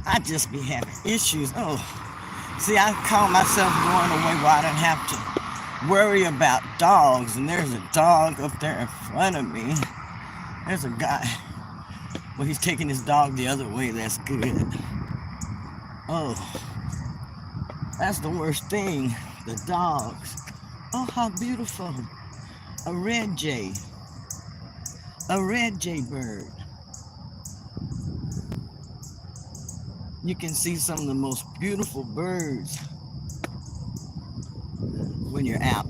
I just be having issues. Oh, see, I call myself going away where I don't have to worry about dogs. And there's a dog up there in front of me. There's a guy. Well, he's taking his dog the other way. That's good. Oh, that's the worst thing. The dogs. Oh, how beautiful. A red jay. A red jaybird. You can see some of the most beautiful birds when you're out.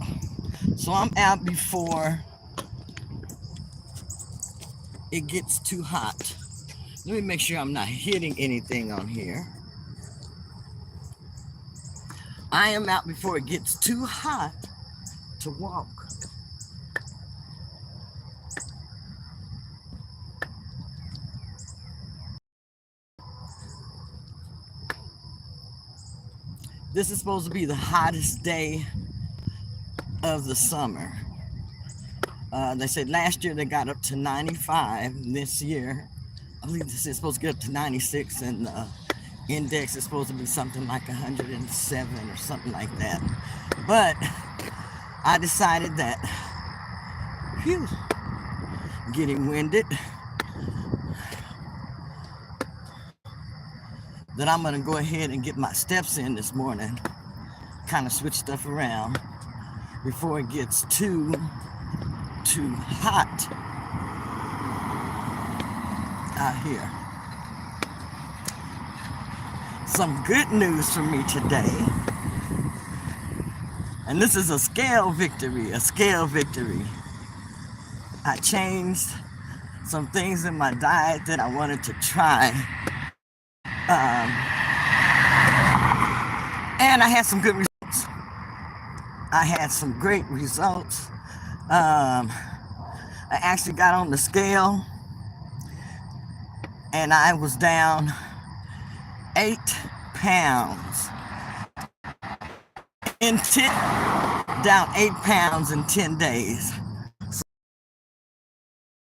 So I'm out before it gets too hot. Let me make sure I'm not hitting anything on here. I am out before it gets too hot to walk. This is supposed to be the hottest day of the summer. They said last year they got up to 95. This year, I believe this is supposed to get up to 96, and the index is supposed to be something like 107 or something like that. But I decided that, phew, getting winded, that I'm gonna go ahead and get my steps in this morning, kind of switch stuff around before it gets too hot out here. Some good news for me today, and this is a scale victory. I changed some things in my diet that I wanted to try, and I had some good results. I had some great results. I actually got on the scale and I was down 8 pounds in 8 pounds in 10 days. So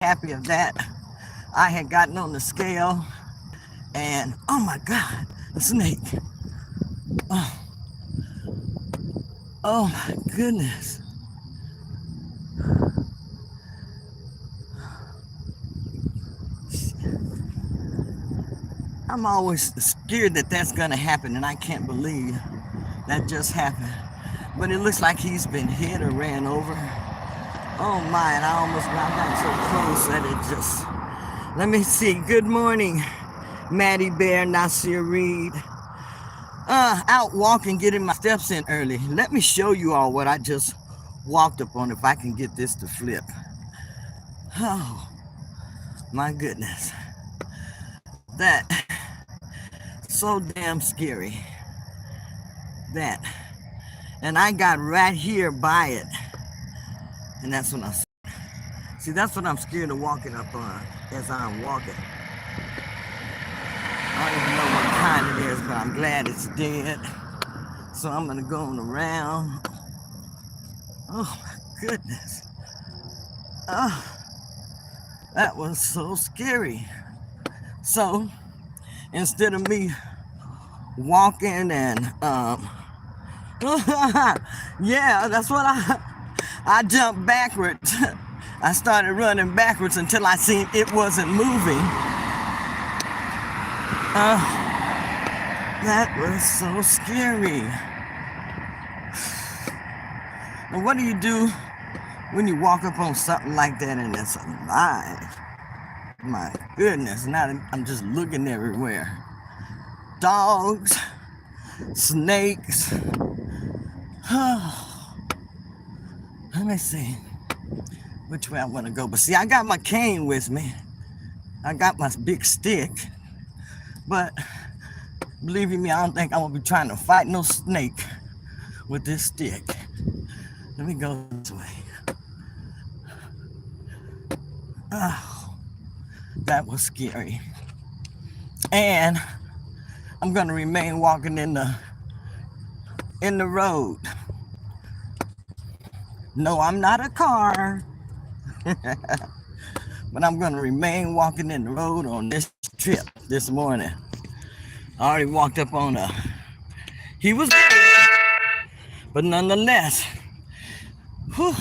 happy of that. I had gotten on the scale and oh my God, a snake. Oh my goodness. I'm always scared that that's gonna happen, and I can't believe that just happened. But it looks like he's been hit or ran over. Oh my, and I got so close that it just, let me see. Good morning, Maddie Bear, Nasir Reed. Out walking, getting my steps in early. Let me show you all what I just walked up on, if I can get this to flip. Oh, my goodness. That, so damn scary. That. And I got right here by it. And that's when see, that's what I'm scared of walking up on as I'm walking. I don't even know what kind it is, but I'm glad it's dead. So I'm gonna go on around. Oh my goodness. Oh, that was so scary. So instead of me walking and yeah, that's what I jumped backwards. I started running backwards until I seen it wasn't moving. That was so scary. And what do you do when you walk up on something like that and it's alive? My goodness, now I'm just looking everywhere. Dogs, snakes. Let me see which way I want to go. But see, I got my cane with me. I got my big stick. But believe me, I don't think I'm going to be trying to fight no snake with this stick. Let me go this way. Oh, that was scary. And I'm going to remain walking in the road. No, I'm not a car. But I'm going to remain walking in the road on this trip this morning. I already walked up on he was big, but nonetheless, whew,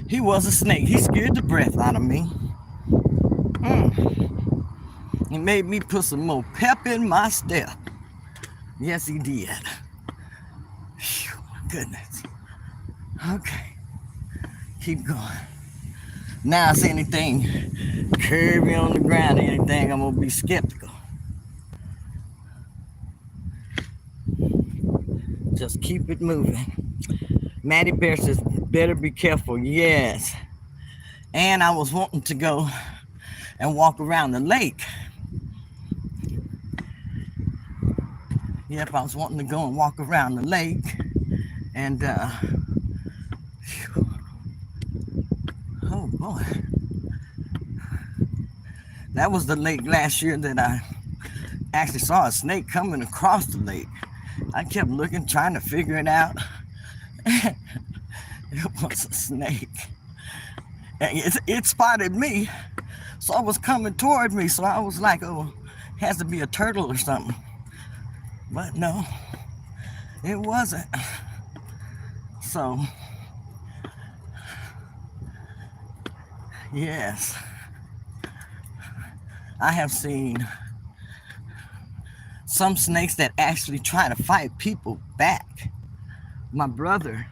he was a snake. He scared the breath out of me. He made me put some more pep in my step. Yes, he did. Whew, goodness. Okay, keep going. Now, if anything curvy on the ground or anything, I'm gonna be skeptical. Just keep it moving. Maddie Bear says, better be careful. Yes. And I was wanting to go and walk around the lake. Yep, I was wanting to go and walk around the lake. And, oh boy. That was the lake last year that I actually saw a snake coming across the lake. I kept looking, trying to figure it out. It was a snake. And it spotted me, so it was coming toward me. So I was like, oh, it has to be a turtle or something. But no, it wasn't. So, yes, I have seen some snakes that actually try to fight people back. My brother,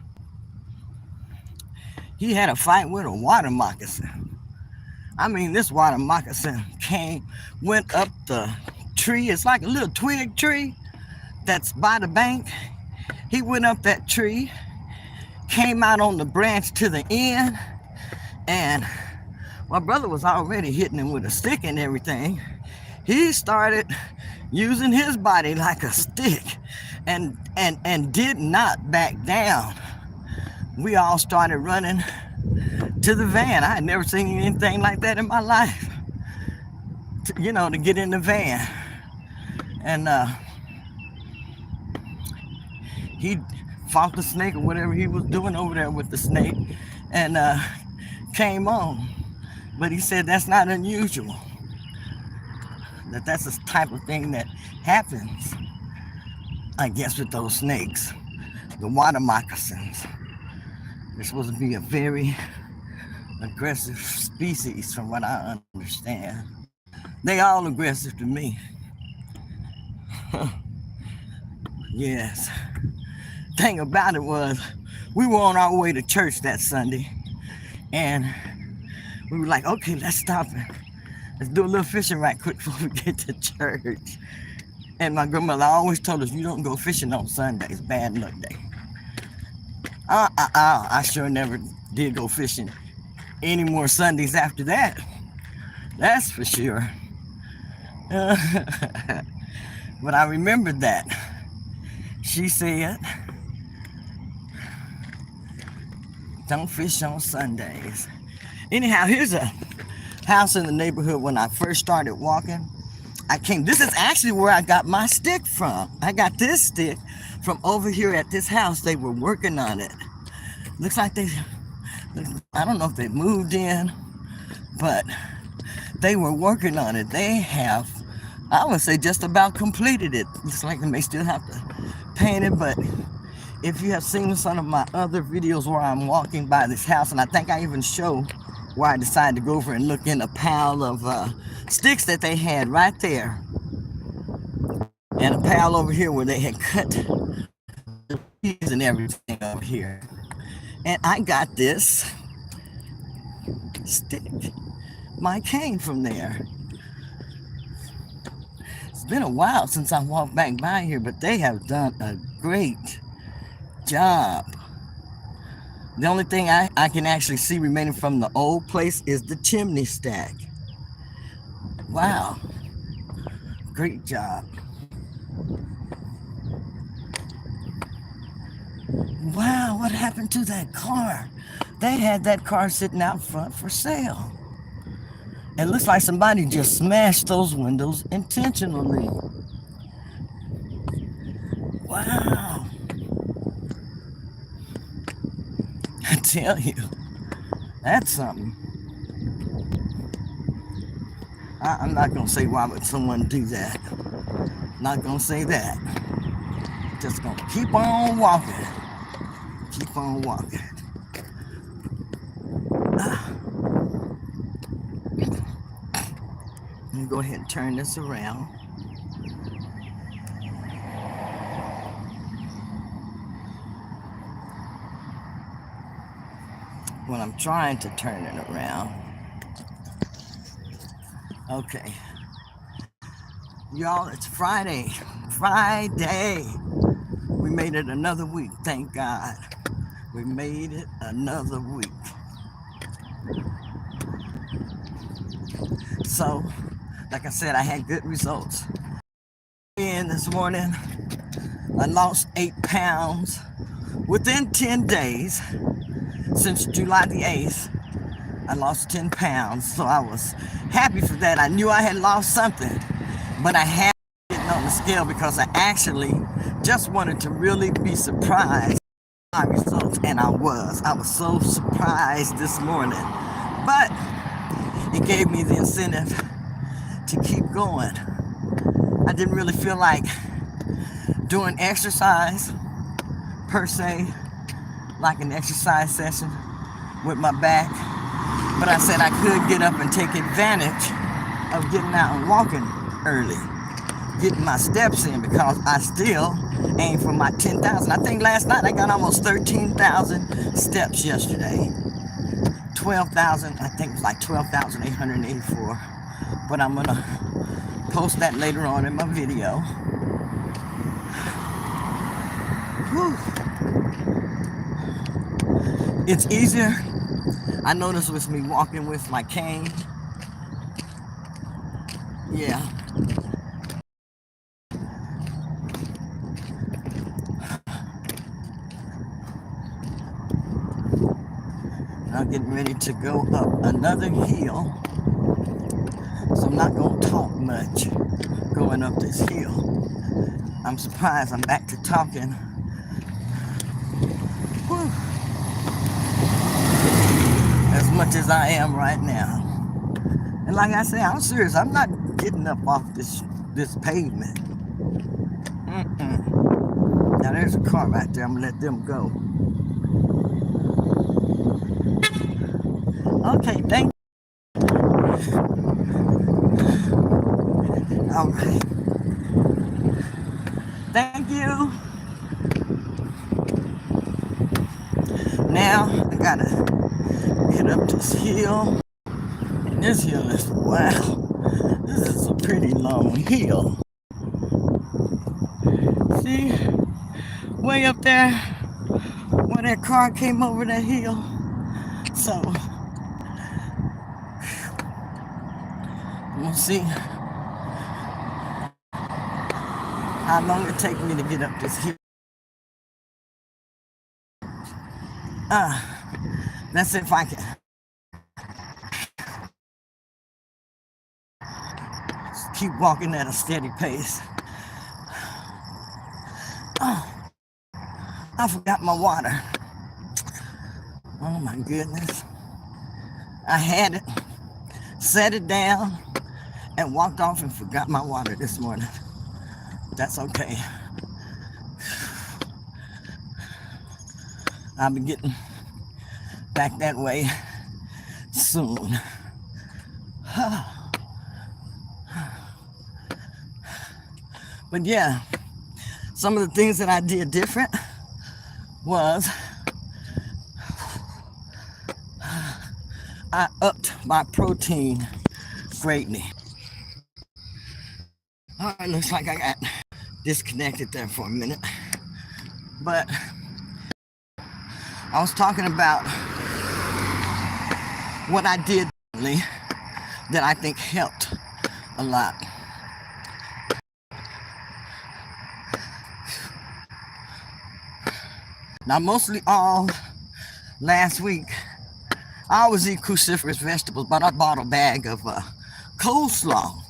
he had a fight with a water moccasin. I mean, this water moccasin went up the tree. It's like a little twig tree that's by the bank. He went up that tree, came out on the branch to the end, and my brother was already hitting him with a stick and everything. He started using his body like a stick and did not back down. We all started running to the van. I had never seen anything like that in my life. To get in the van. And he fought the snake or whatever he was doing over there with the snake and came on. But he said that's not unusual. That's the type of thing that happens, I guess, with those snakes. The water moccasins. They're supposed to be a very aggressive species from what I understand. They all aggressive to me. Yes. Thing about it was, we were on our way to church that Sunday, and we were like, okay, let's stop and let's do a little fishing right quick before we get to church. And my grandmother always told us, you don't go fishing on Sundays, bad luck day. I sure never did go fishing any more Sundays after that. That's for sure. But I remembered that. She said, don't fish on Sundays. Anyhow, here's a house in the neighborhood when I first started walking. This is actually where I got my stick from. I got this stick from over here at this house. They were working on it. Looks like I don't know if they moved in, but they were working on it. They have, I would say, just about completed it. Looks like they may still have to paint it, but if you have seen some of my other videos where I'm walking by this house, and I think I even show where I decided to go over and look in a pile of sticks that they had right there, and a pile over here where they had cut the trees and everything over here. And I got this stick, my cane, from there. It's been a while since I walked back by here, but they have done a great job. The only thing I can actually see remaining from the old place is the chimney stack. Wow. Great job. Wow, what happened to that car? They had that car sitting out front for sale. It looks like somebody just smashed those windows intentionally. Wow. I tell you, that's something. I'm not going to say why would someone do that. Not gonna say that. Just gonna keep on walking. Keep on walking. Let me go ahead and turn this around. When I'm trying to turn it around. Okay. Y'all, it's Friday. Friday. We made it another week, thank God. We made it another week. So, like I said, I had good results. And this morning, I lost 8 pounds within 10 days. Since July the 8th, I lost 10 pounds. So I was happy for that. I knew I had lost something, but I had getting on the scale because I actually just wanted to really be surprised by my results, and I was. I was so surprised this morning, but it gave me the incentive to keep going. I didn't really feel like doing exercise per se, like an exercise session with my back, but I said I could get up and take advantage of getting out and walking early, getting my steps in, because I still aim for my 10,000. I think last night I got almost 13,000 steps yesterday. 12,000, I think it was like 12,884. But I'm gonna post that later on in my video. Whew. It's easier, I noticed, with me walking with my cane. Yeah. I'm getting ready to go up another hill, so I'm not going to talk much going up this hill. I'm surprised I'm back to talking. Whew. As much as I am right now. And like I say, I'm serious. I'm not getting up off this pavement. Now there's a car right there. I'm going to let them go. Okay, thank you. All right. Thank you. Now I gotta get up this hill. And this hill is, wow, this is a pretty long hill. See, way up there where that car came over that hill. So we'll see how long it takes me to get up this hill. Let's see if I can keep walking at a steady pace. I forgot my water. Oh my goodness. I had it, set it down, and walked off and forgot my water this morning. That's okay. I'll be getting back that way soon. But yeah, some of the things that I did different was I upped my protein greatly. All right, looks like I got disconnected there for a minute. But I was talking about what I did differently that I think helped a lot. Now, mostly all last week, I always eat cruciferous vegetables, but I bought a bag of coleslaw.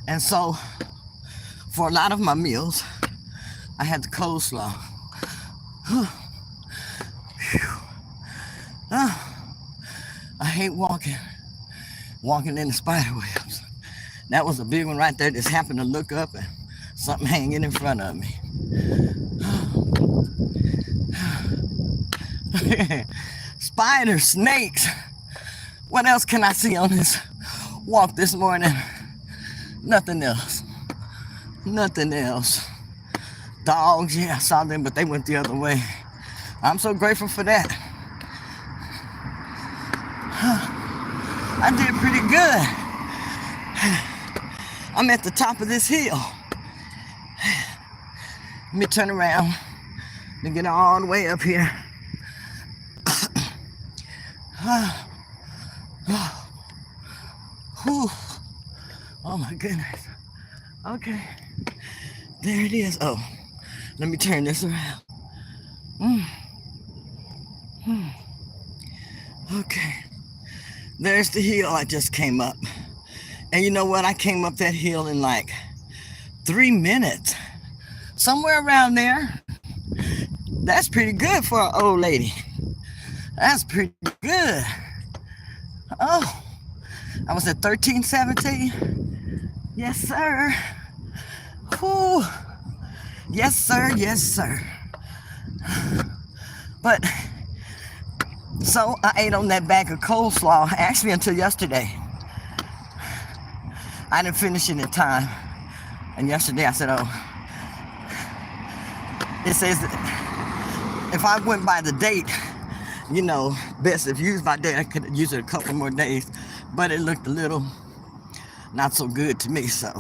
And so, for a lot of my meals, I had the coleslaw. I hate walking in the spider webs. That was a big one right there. Just happened to look up and Something hanging in front of me. Spiders, snakes. What else can I see on this walk this morning? Nothing else. Nothing else. Dogs, yeah, I saw them, but they went the other way. I'm so grateful for that. I did pretty good. I'm at the top of this hill. Let me turn around and get all the way up here. Oh my goodness. Okay. There it is. Oh, let me turn this around. Okay. There's the hill I just came up. And you know what? I came up that hill in like 3 minutes. Somewhere around there. That's pretty good for an old lady. That's pretty good. Oh, I was at 13:17. Yes, sir. Whew. Yes, sir. Yes, sir. But, so I ate on that bag of coleslaw, actually until yesterday. I didn't finish it in time. And yesterday I said, oh, it says that if I went by the date, you know, best if used by date, I could use it a couple more days. But it looked a little not so good to me, so.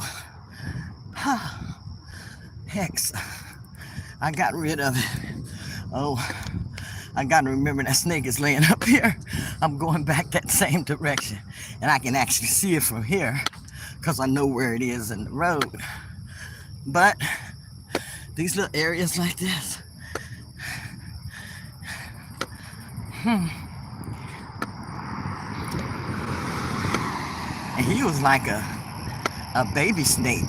Hex, I got rid of it. Oh, I gotta remember that snake is laying up here. I'm going back that same direction. And I can actually see it from here because I know where it is in the road. But these little areas like this. And he was like a baby snake.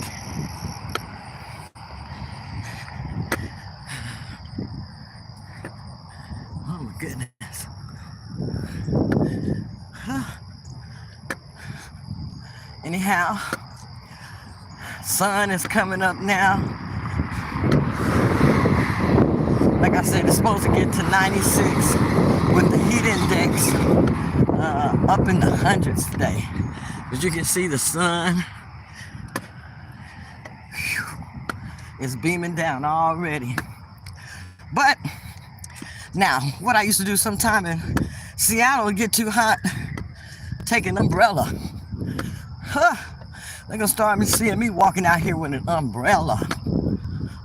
Oh my goodness. Anyhow, sun is coming up now. Like I said, it's supposed to get to 96 with the heat index up in the hundreds today. As you can see, the sun is beaming down already. But now, what I used to do sometime in Seattle would get too hot, take an umbrella. They're gonna start seeing me walking out here with an umbrella.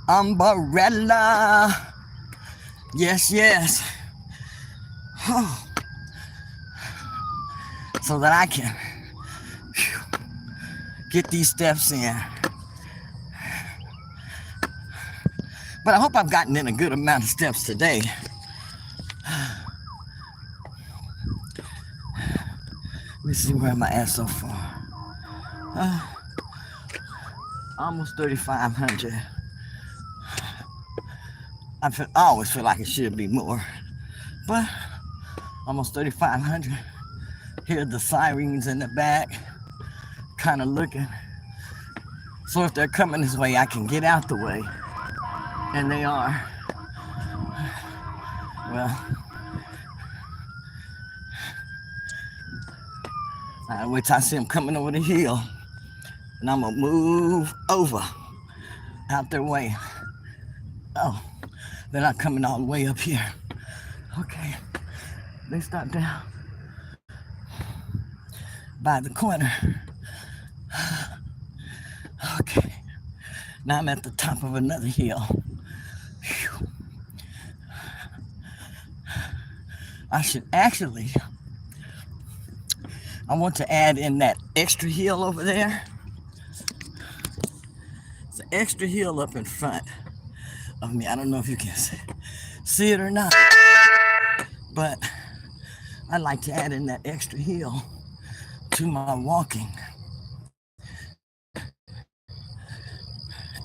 Umbrella. Yes, yes. So that I can get these steps in. But I hope I've gotten in a good amount of steps today. Let me see, where am I at so far? Almost 3,500. I always feel like it should be more, but almost 3,500. Hear the sirens in the back, kind of looking. So if they're coming this way, I can get out the way. And they are. Well, I wait till I see them coming over the hill, and I'm gonna move over out their way. Oh, they're not coming all the way up here. Okay, they stop down by the corner. Okay, now I'm at the top of another hill. Whew. I should actually, I want to add in that extra hill over there. It's an extra hill up in front of me. I don't know if you can see it or not, but I'd like to add in that extra hill to my walking.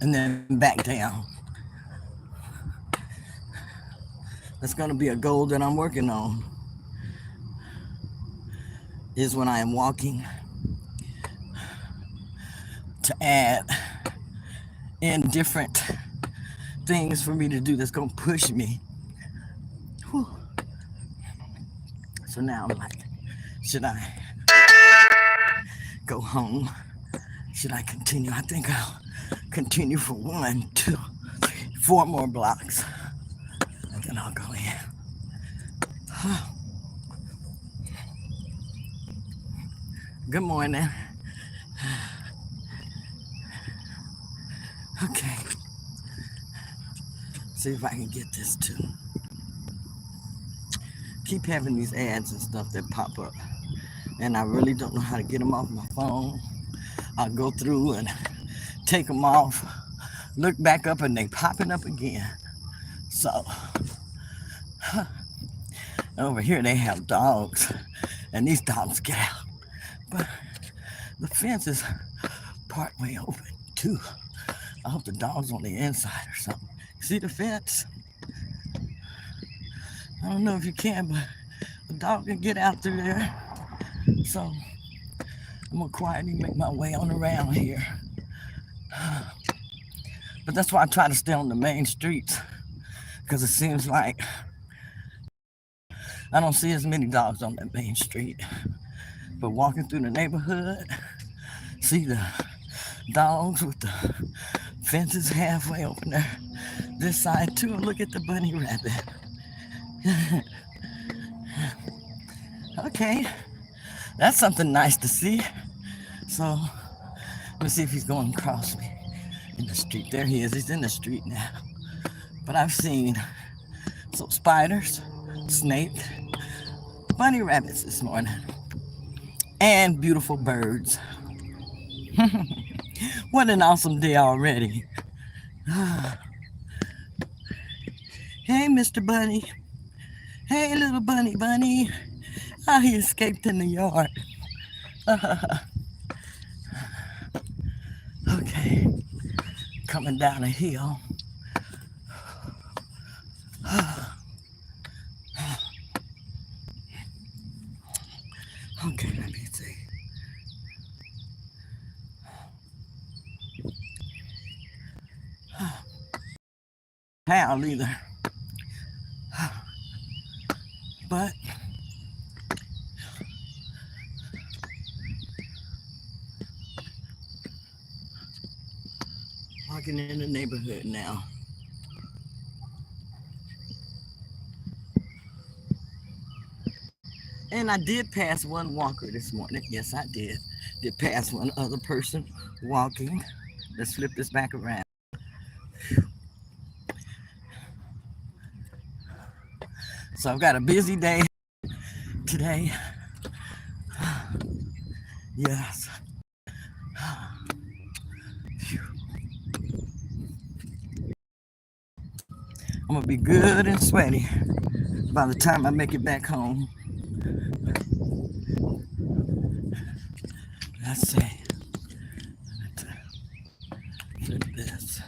And then back down. That's going to be a goal that I'm working on, is when I am walking, to add in different things for me to do that's gonna push me. Whew. So now I'm like, should I go home? Should I continue? I think I'll continue for 1, 2, 3, 4 more blocks. And then I'll go in. Good morning. Okay. See if I can get this too. Keep having these ads and stuff that pop up. And I really don't know how to get them off my phone. I'll go through and take them off, look back up, and they popping up again. So over here they have dogs, and these dogs get out. But the fence is partway open too. I hope the dog's on the inside or something. See the fence? I don't know if you can, but the dog can get out through there. So I'm gonna quietly make my way on around here. But that's why I try to stay on the main streets, because it seems like I don't see as many dogs on that main street. But walking through the neighborhood, see the dogs with the fences halfway open there. This side too, and look at the bunny rabbit. Okay, that's something nice to see. So let's see if he's going across me in the street. There he is. He's in the street now. But I've seen some spiders, snakes, bunny rabbits this morning, and beautiful birds. What an awesome day already. Hey, Mr. Bunny. Hey, little bunny. Oh, he escaped in the yard. Okay, coming down a hill. Okay, let me see. How either. But walking in the neighborhood now. And I did pass one walker this morning. Yes, I did. Did pass one other person walking. Let's flip this back around. So I've got a busy day today. Yes. I'm gonna be good and sweaty by the time I make it back home. Let's see. Flip this.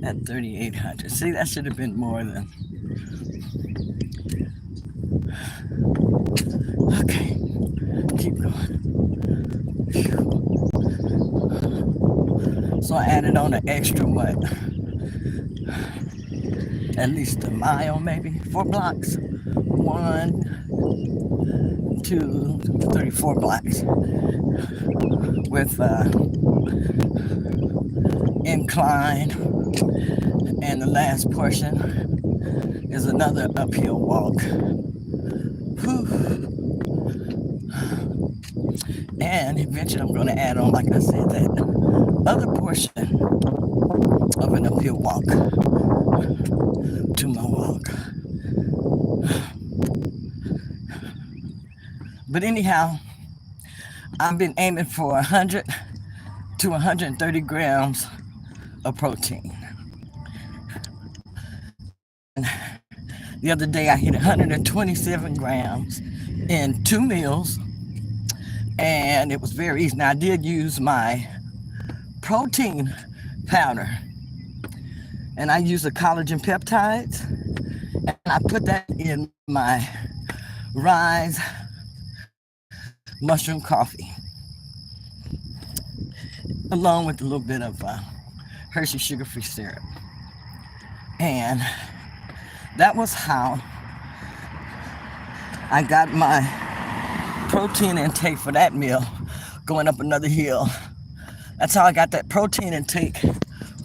At 3,800. See, that should have been more than. Okay, keep going. So I added on an extra what? At least a mile, maybe 4 blocks. 1, 2, 3, 4 blocks with incline, and the last portion is another uphill walk. Whew. And eventually I'm going to add on, like I said, that other portion of an uphill walk to my walk. But anyhow, I've been aiming for 100 to 130 grams of protein. And the other day I hit 127 grams in 2 meals, and it was very easy. Now I did use my protein powder, and I use the collagen peptides, and I put that in my Rise mushroom coffee. along with a little bit of Hershey sugar-free syrup. And that was how I got my protein intake for that meal going up another hill. That's how I got that protein intake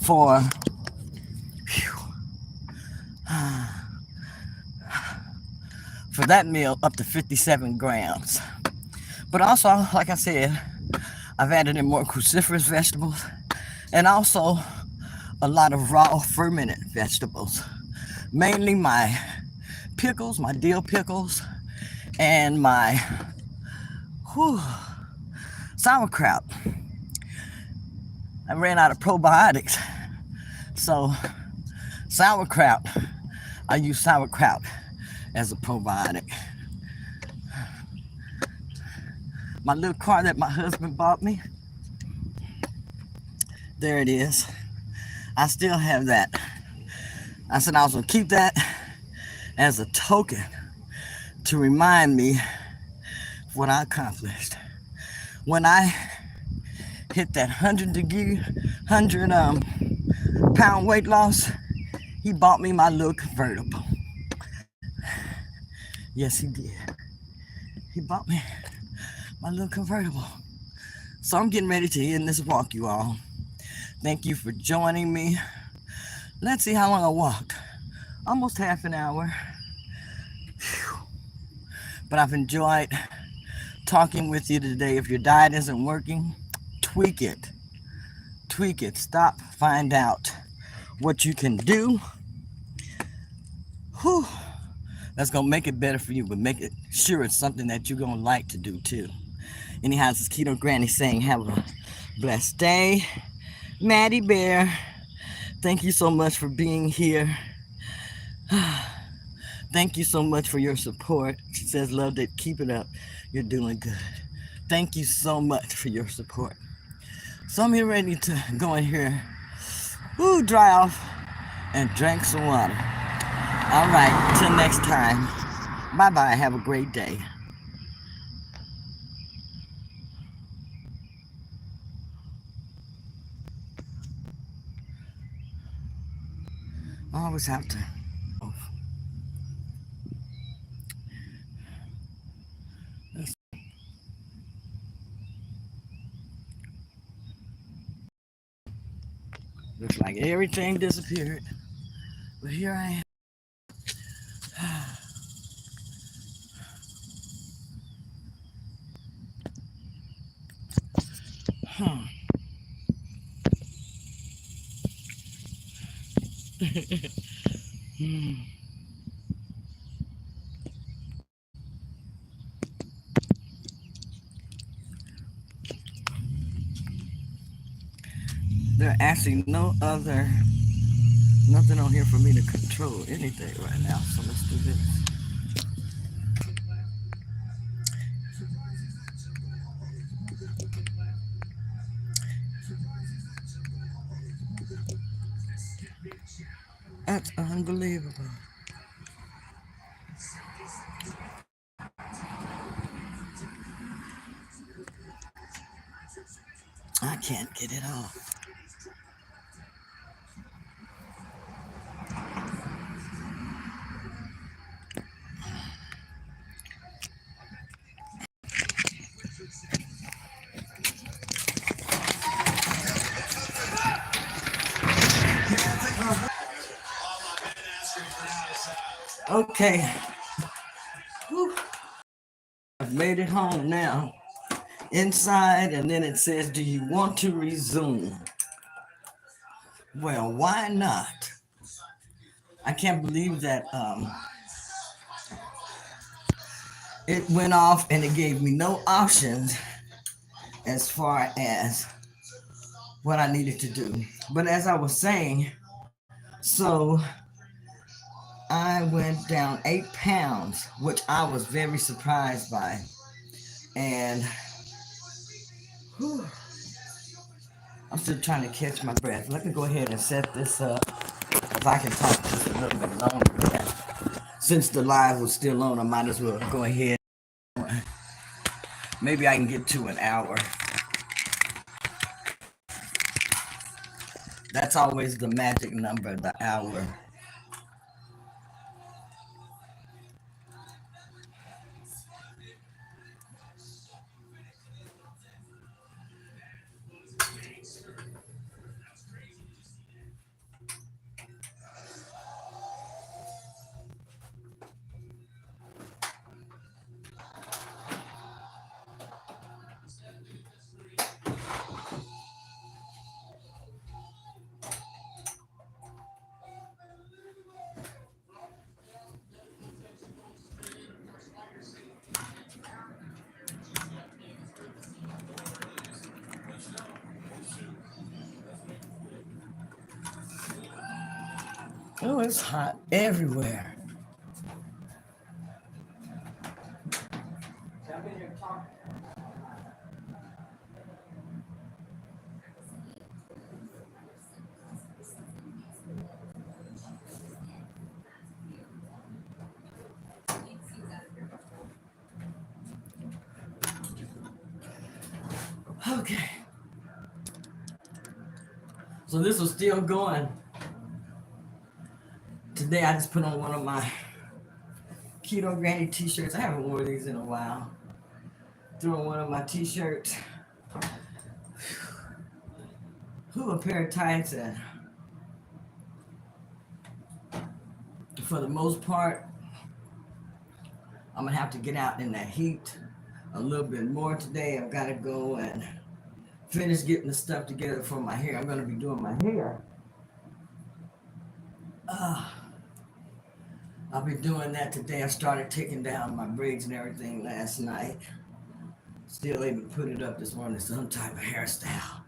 for that meal up to 57 grams. But also, like I said, I've added in more cruciferous vegetables and also a lot of raw fermented vegetables. Mainly my pickles, my dill pickles, and my sauerkraut. I ran out of probiotics, so sauerkraut, I use sauerkraut as a probiotic. My little car that my husband bought me, there it is. I still have that. I said I was gonna keep that as a token to remind me of what I accomplished. When I hit that 100 pound weight loss, he bought me my little convertible. Yes, he did. He bought me my little convertible. So I'm getting ready to end this walk, you all. Thank you for joining me. Let's see how long I walked. Almost half an hour. Whew. But I've enjoyed talking with you today. If your diet isn't working, tweak it. Tweak it. Stop. Find out what you can do. Whew. That's going to make it better for you, but make it sure it's something that you're going to like to do too. Anyhow, this is Keto Granny saying have a blessed day. Maddie Bear, thank you so much for being here. Thank you so much for your support. She says, loved it. Keep it up. You're doing good. Thank you so much for your support. So I'm here ready to go in here, dry off, and drink some water. All right, till next time. Bye-bye. Have a great day. I always have to. Looks like everything disappeared. But here I am. There are actually nothing on here for me to control anything right now. So let's do this. That's unbelievable. I can't get it off. Okay. Whew. I've made it home now. Inside, and then it says, do you want to resume? Well, why not? I can't believe that it went off and it gave me no options as far as what I needed to do. But as I was saying, so I went down 8 pounds, which I was very surprised by. And whew, I'm still trying to catch my breath. Let me go ahead and set this up. If I can talk just a little bit longer. Since the live was still on, I might as well go ahead. Maybe I can get to an hour. That's always the magic number, the hour. Oh, it's hot everywhere. Okay. So this was still going. Today I just put on one of my Keto Granny t-shirts. I haven't worn these in a while. Threw on one of my t-shirts. Who, a pair of tights, and for the most part, I'm gonna have to get out in that heat a little bit more today. I've got to go and finish getting the stuff together for my hair. I'm gonna be doing my hair. Uh, I'll be doing that today. I started taking down my braids and everything last night. Still able to put it up this morning, some type of hairstyle.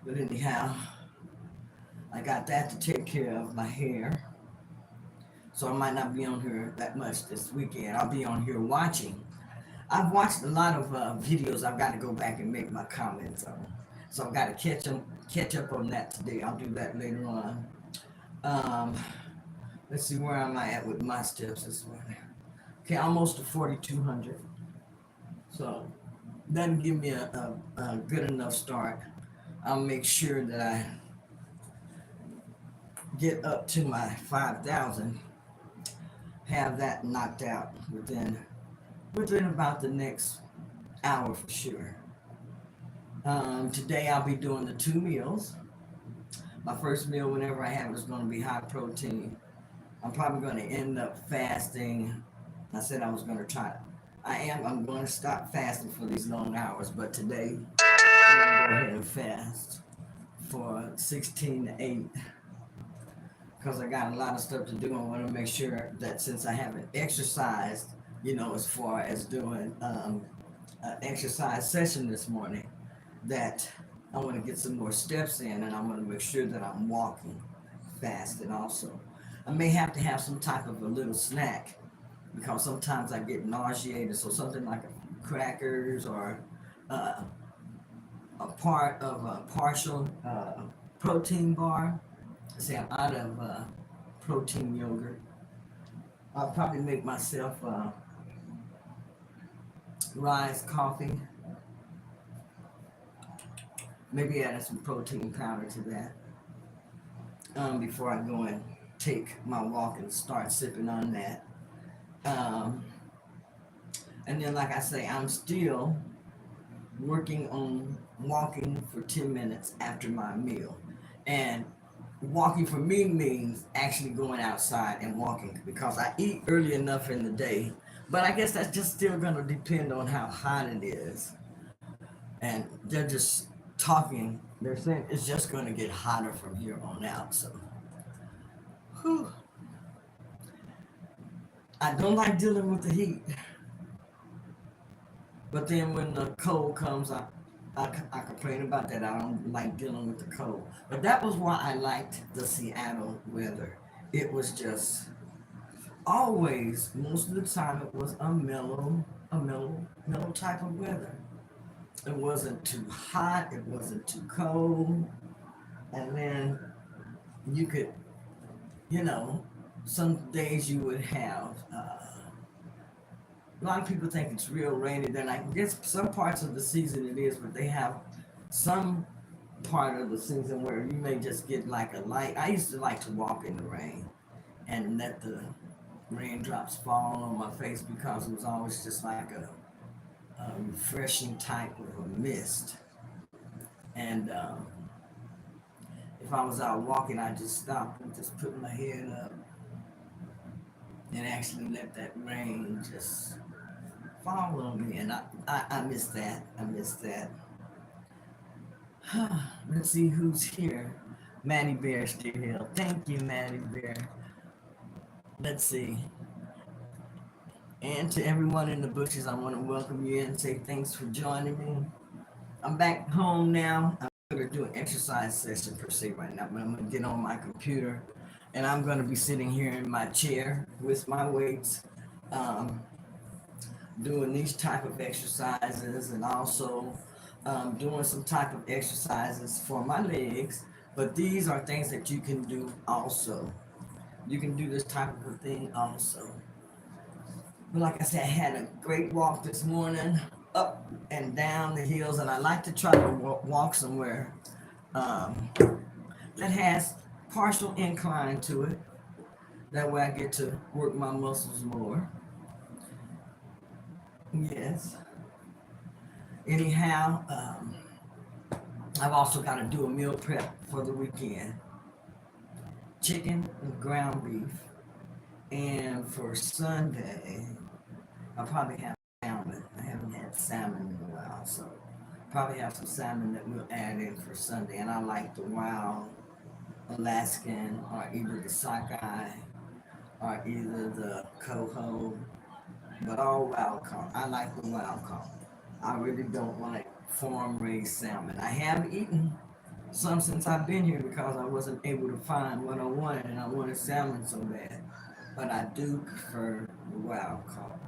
But anyhow, I got that to take care of my hair. So I might not be on here that much this weekend. I'll be on here watching. I've watched a lot of videos. I've got to go back and make my comments on. So I've got to catch up on that today. I'll do that later on. Um, let's see, where am I at with my steps this morning? Okay, almost to 4,200. So that'll give me a good enough start. I'll make sure that I get up to my 5,000, have that knocked out within about the next hour for sure. Today I'll be doing the 2 meals. My first meal, whenever I have it, is going to be high protein. I'm probably going to end up fasting. I said I was going to try it. I'm going to stop fasting for these long hours, but today I'm going to go ahead and fast for 16 to 8 because I got a lot of stuff to do. I want to make sure that since I haven't exercised, as far as doing an exercise session this morning, that I want to get some more steps in, and I want to make sure that I'm walking fast. And also, I may have to have some type of a little snack because sometimes I get nauseated. So something like crackers or a part of a partial protein bar. Say I'm out of protein yogurt. I'll probably make myself rise coffee. Maybe add some protein powder to that before I go and take my walk and start sipping on that. And then, like I say, I'm still working on walking for 10 minutes after my meal. And walking for me means actually going outside and walking because I eat early enough in the day. But I guess that's just still going to depend on how hot it is. And they're just talking. They're saying it's just going to get hotter from here on out. So, whew. I don't like dealing with the heat. But then when the cold comes, I complain about that. I don't like dealing with the cold. But that was why I liked the Seattle weather. It was just always, most of the time, it was mellow type of weather. It wasn't too hot. It wasn't too cold. And then you could, some days you would have. A lot of people think it's real rainy. Then I guess some parts of the season it is, but they have some part of the season where you may just get like a light. I used to like to walk in the rain and let the raindrops fall on my face because it was always just like a refreshing type of a mist. And if I was out walking, I just stopped and just put my head up and actually let that rain just fall on me. And I miss that. I miss that. Let's see who's here. Maddie Bear still here. Thank you, Maddie Bear. Let's see. And to everyone in the bushes, I want to welcome you and say thanks for joining me. I'm back home now. I'm going to do an exercise session per se right now, but I'm going to get on my computer and I'm going to be sitting here in my chair with my weights, um, doing these type of exercises, and also doing some type of exercises for my legs. But these are things that you can do also. You can do this type of a thing also. But like I said, I had a great walk this morning, up and down the hills, and I like to try to walk somewhere um, that has partial incline to it. That way I get to work my muscles more. Yes. Anyhow, I've also got to do a meal prep for the weekend. Chicken and ground beef. And for Sunday, I'll probably have salmon. I haven't had salmon in a while, so probably have some salmon that we'll add in for Sunday. And I like the wild Alaskan, or either the sockeye, or either the coho, but all wild caught. I like the wild caught. I really don't like farm raised salmon. I have eaten some since I've been here because I wasn't able to find what I wanted, and I wanted salmon so bad. But I do prefer the wild caught.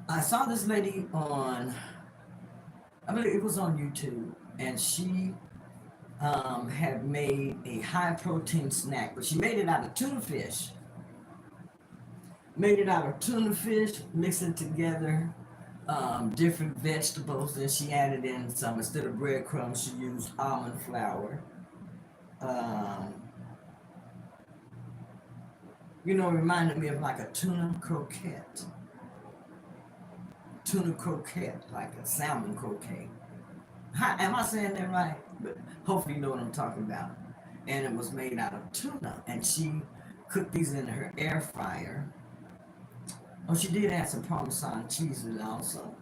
I saw this lady on, I believe it was on YouTube, and she had made a high protein snack, but she made it out of tuna fish. Made it out of tuna fish, mixing together different vegetables, and she added in some, instead of breadcrumbs, she used almond flour. Um, reminded me of like a tuna croquette. Tuna croquette, like a salmon croquette. Am I saying that right? But hopefully you know what I'm talking about. And it was made out of tuna, and she cooked these in her air fryer. Oh, she did add some Parmesan cheese in it also.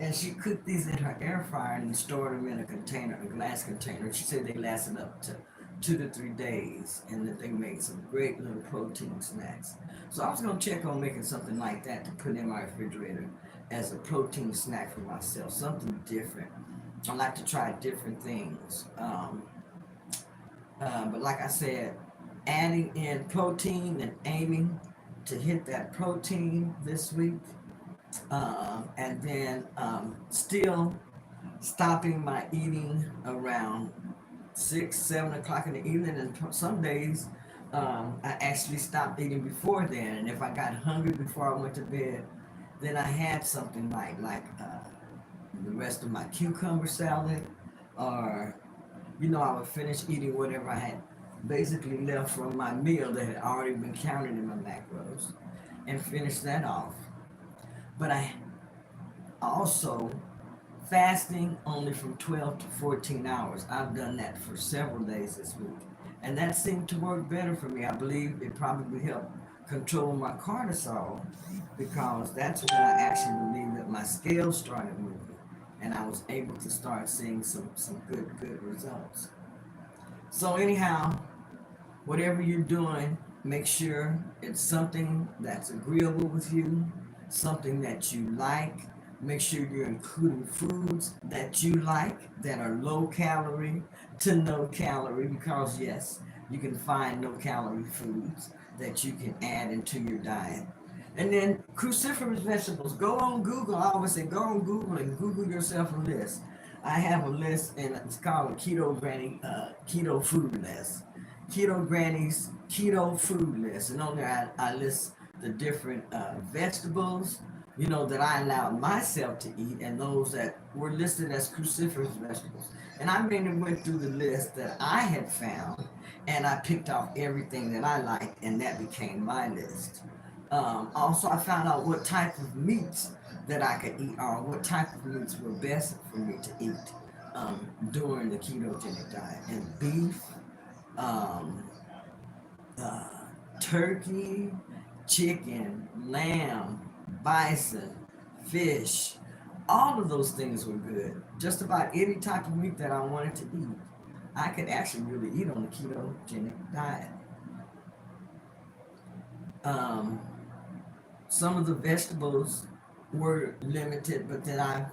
And she cooked these in her air fryer and stored them in a container, a glass container. She said they lasted up to 2 to 3 days, and that they made some great little protein snacks. So I was gonna check on making something like that to put in my refrigerator as a protein snack for myself, something different. I like to try different things. But like I said, adding in protein and aiming to hit that protein this week, and then still stopping my eating around 6, 7 o'clock in the evening, and some days I actually stopped eating before then. And if I got hungry before I went to bed, then I had something like the rest of my cucumber salad, or I would finish eating whatever I had basically left from my meal that had already been counted in my macros, and finish that off. But I also fasting only from 12 to 14 hours. I've done that for several days this week, and that seemed to work better for me. I believe it probably helped control my cortisol, because that's when I actually believe that my scales started moving, and I was able to start seeing some good results. So anyhow, whatever you're doing, make sure it's something that's agreeable with you, something that you like. Make sure you're including foods that you like, that are low calorie to no calorie, because yes, you can find no calorie foods that you can add into your diet. And then cruciferous vegetables. Go on Google. I always say go on Google and Google yourself a list. I have a list, and it's called a Keto Granny Keto Food List. Keto Granny's Keto Food List. And on there I list the different vegetables, that I allowed myself to eat, and those that were listed as cruciferous vegetables. And I mainly went through the list that I had found, and I picked off everything that I liked, and that became my list. Also, I found out what type of meats that I could eat, or what type of meats were best for me to eat during the ketogenic diet. And beef, um, uh, turkey, chicken, lamb, bison, fish, all of those things were good. Just about any type of meat that I wanted to eat, I could actually really eat on the ketogenic diet. Um, some of the vegetables were limited, but then I've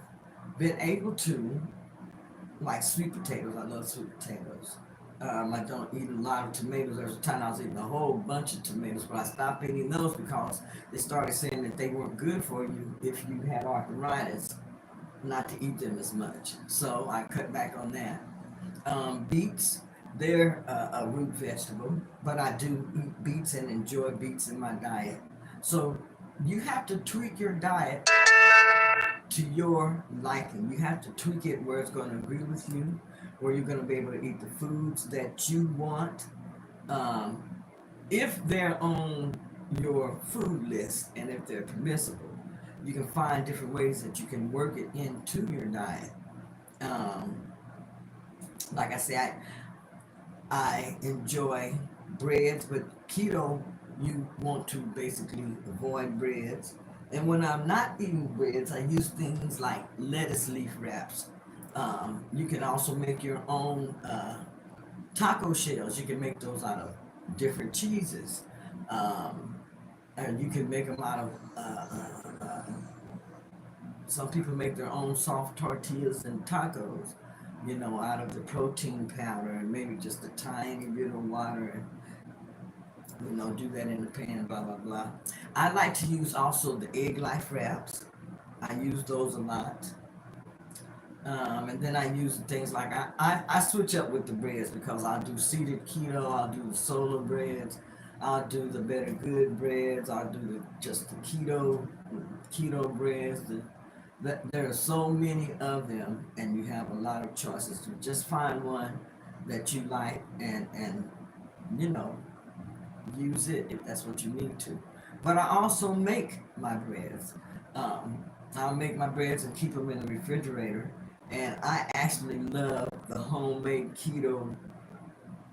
been able to, like sweet potatoes. I love sweet potatoes. I don't eat a lot of tomatoes. There was a time I was eating a whole bunch of tomatoes, but I stopped eating those because they started saying that they weren't good for you if you had arthritis, not to eat them as much. So I cut back on that. Beets, they're a root vegetable, but I do eat beets and enjoy beets in my diet. So you have to tweak your diet to your liking. You have to tweak it where it's going to agree with you, where you're going to be able to eat the foods that you want. Um, if they're on your food list and if they're permissible, you can find different ways that you can work it into your diet. Um, like I say, I enjoy breads, but keto, you want to basically avoid breads. And when I'm not eating breads, I use things like lettuce leaf wraps. You can also make your own taco shells. You can make those out of different cheeses. Um, and you can make them out of, some people make their own soft tortillas and tacos, out of the protein powder and maybe just a tiny bit of water and do that in the pan, blah blah blah. I like to use also the egg life wraps. I use those a lot. And then I use things like I switch up with the breads because I'll do seeded keto, I'll do the solar breads, I'll do the better good breads, I'll do just the keto breads. There are so many of them, and you have a lot of choices. To just find one that you like and you know use it if that's what you need to. But I also make my breads. Um, I'll make my breads and keep them in the refrigerator. And I actually love the homemade keto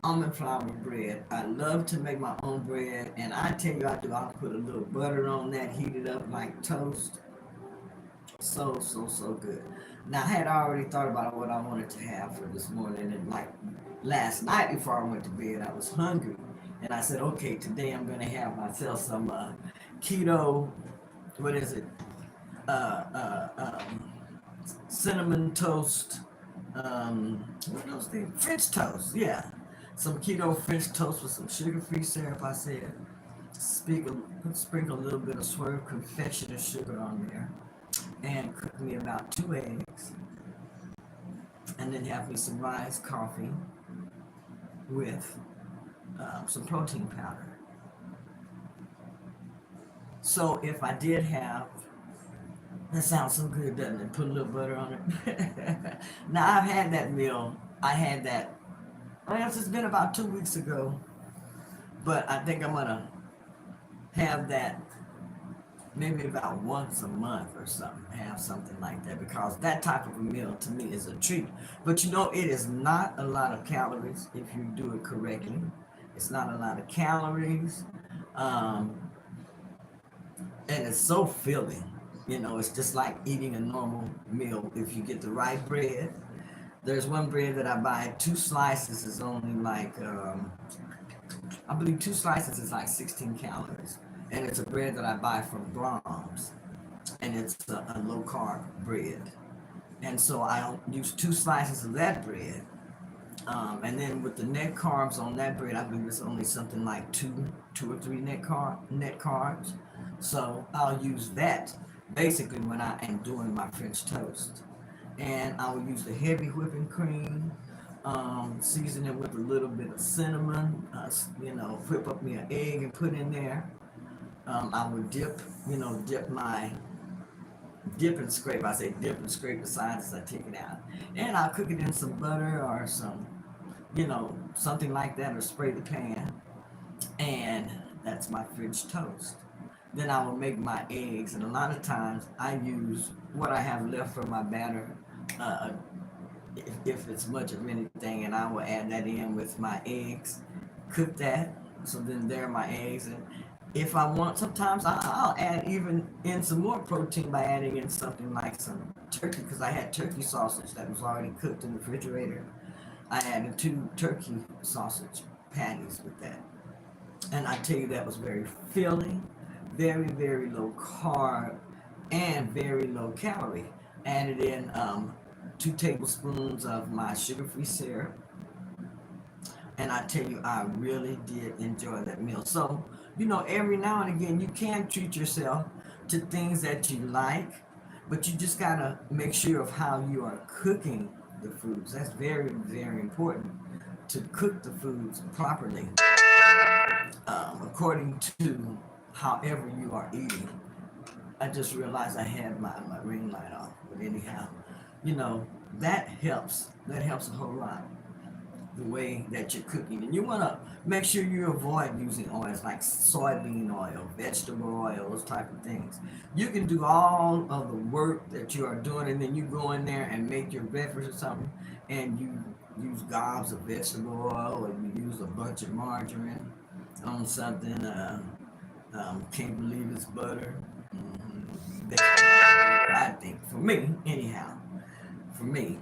almond flour bread. I love to make my own bread, and I tell you, I'll put a little butter on that, heat it up like toast. So, so, so good. Now, I had already thought about what I wanted to have for this morning, and like last night before I went to bed, I was hungry, and I said, okay, today I'm gonna have myself some keto. What is it? Uh, uh, um, Cinnamon toast. What are those things? French toast. Yeah, some keto French toast with some sugar-free syrup. I said, sprinkle a little bit of swerve confectioner sugar on there and cook me about 2 eggs, and then have me some rice coffee with some protein powder. So if I did have, that sounds so good, doesn't it? Put a little butter on it. Now I've had that meal. I had that. I guess it's been about 2 weeks ago, but I think I'm gonna have that maybe about once a month or something, have something like that, because that type of a meal to me is a treat. But it is not a lot of calories if you do it correctly. It's not a lot of calories, um, and it's so filling. It's just like eating a normal meal if you get the right bread. There's one bread that I buy, 2 slices is only like, I believe 2 slices is like 16 calories. And it's a bread that I buy from Brahms, and it's a low carb bread. And so I use 2 slices of that bread. And then with the net carbs on that bread, I believe it's only something like two or three net carbs. So I'll use that basically when I am doing my French toast. And I will use the heavy whipping cream, season it with a little bit of cinnamon, whip up me an egg and put in there. I would dip my dip and scrape. I say dip and scrape the sides as I take it out. And I'll cook it in some butter or some, something like that, or spray the pan. And that's my French toast. Then I will make my eggs, and a lot of times I use what I have left from my batter, uh, if it's much of anything, and I will add that in with my eggs, cook that. So then there are my eggs, and if I want, sometimes I'll add even in some more protein by adding in something like some turkey, because I had turkey sausage that was already cooked in the refrigerator. I added 2 turkey sausage patties with that. And I tell you, that was very filling, very, very low carb, and very low calorie. Added in 2 tablespoons of my sugar-free syrup. And I tell you, I really did enjoy that meal. So, every now and again, you can treat yourself to things that you like, but you just got to make sure of how you are cooking the foods. That's very, very important, to cook the foods properly, according to however you are eating. I just realized I had my ring light off. But anyhow, that helps. That helps a whole lot, the way that you're cooking. And you want to make sure you avoid using oils like soybean oil, vegetable oil, those type of things. You can do all of the work that you are doing, and then you go in there and make your breakfast or something, and you use gobs of vegetable oil, or you use a bunch of margarine on something. Can't believe it's butter. I think, for me, anyhow, for me.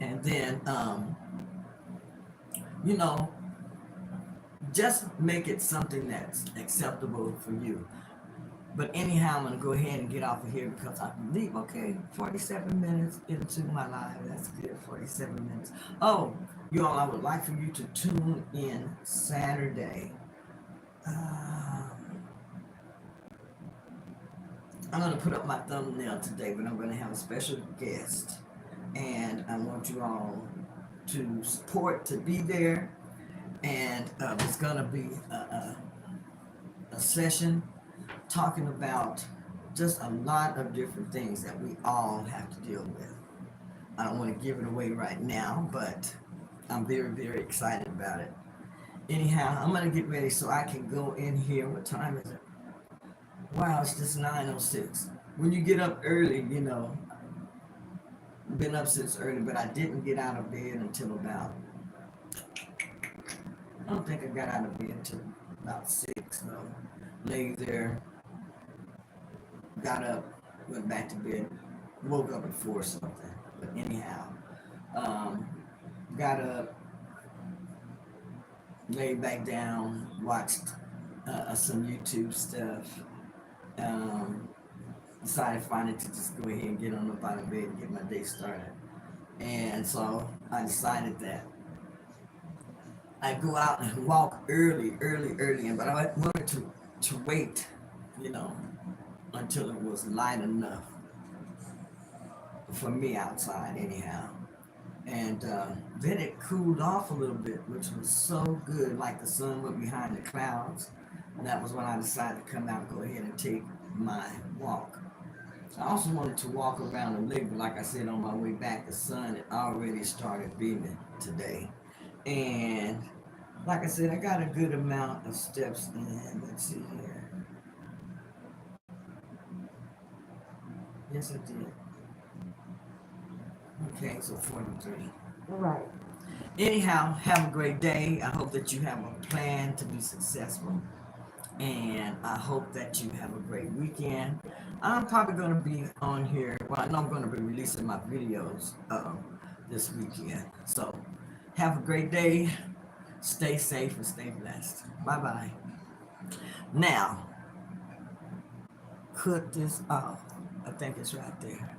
And then, you know, just make it something that's acceptable for you. But anyhow, I'm going to go ahead and get off of here, because I believe, 47 minutes into my live. That's good, 47 minutes. Oh, you all, I would like for you to tune in Saturday. I'm going to put up my thumbnail today, but I'm going to have a special guest. And I want you all to support, to be there. And it's going to be a session talking about just a lot of different things that we all have to deal with. I don't want to give it away right now, but I'm very, very excited about it. Anyhow, I'm going to get ready so I can go in here. What time is it? Wow, it's just 9:06. When you get up early, been up since early, but I didn't get out of bed until about, I don't think I got out of bed until about 6, though. Laid there, got up, went back to bed, woke up at 4 something. But anyhow, got up, laid back down, watched some YouTube stuff. Decided finally to just go ahead and get on up out of bed and get my day started. And so I decided that I'd go out and walk early, but I wanted to wait, until it was light enough for me outside anyhow. And then it cooled off a little bit, which was so good, like the sun went behind the clouds. And that was when I decided to come out and go ahead and take my walk. I also wanted to walk around the lake, but like I said, on my way back, the sun had already started beaming today. And like I said, I got a good amount of steps in. Let's see here. Yes, I did. Okay, so 43. All right. Anyhow, have a great day. I hope that you have a plan to be successful. And I hope that you have a great weekend. I'm probably going to be on here. Well, I know I'm going to be releasing my videos this weekend. So have a great day. Stay safe and stay blessed. Bye-bye. Now, cut this off. I think it's right there.